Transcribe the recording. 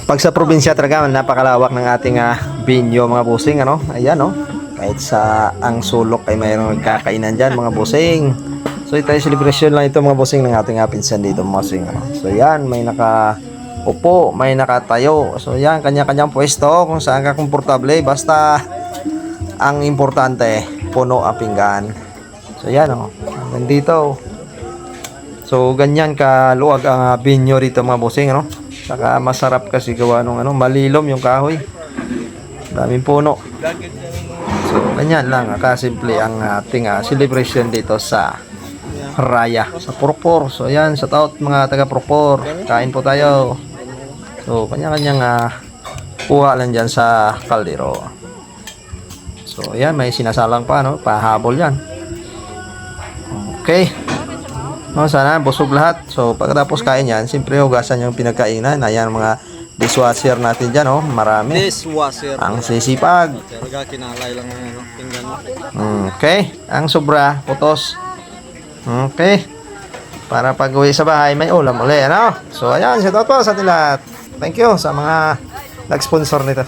Pag sa probinsya talaga, napakalawak ng ating binyo mga busing, ano? Ayan, no? Kahit sa ang sulok ay mayroong nagkakainan dyan mga busing. So ito ay celebration lang ito mga busing ng ating pinsan dito mga busing, ano? So yan, may nakaupo, may nakatayo. So yan, kanya-kanyang pwesto kung saan ka komportable. Basta ang importante, puno ang pinggan. So yan, oh. Nandito. So ganyan kaluwag ang binyo dito mga busing, ano? Saka masarap kasi gawa nung malilom yung kahoy. Daming puno. So ganyan lang, kasimple ang ating celebration dito sa Raya, sa Purpur. So ayan, sa taot mga taga Purpur, kain po tayo. So kanya-kanyang kuha lang dyan sa kaldero. So ayan, may sinasalang pa, no? Pahabol yan. Okay. No, sana busog lahat. So pagkatapos kain yan, siyempre hugasan yung pinagkainan. Ayan mga dishwasher natin dyan, oh. Marami. Dishwasher. Ang sisipag. Talaga kinalay lang ng pinggan mo. Okay. Ang sobra, putos. Okay. Para pag uwi sa bahay, may ulam ulit, ano? So ayan, shout out po sa ating lahat. Thank you sa mga nag-sponsor nito.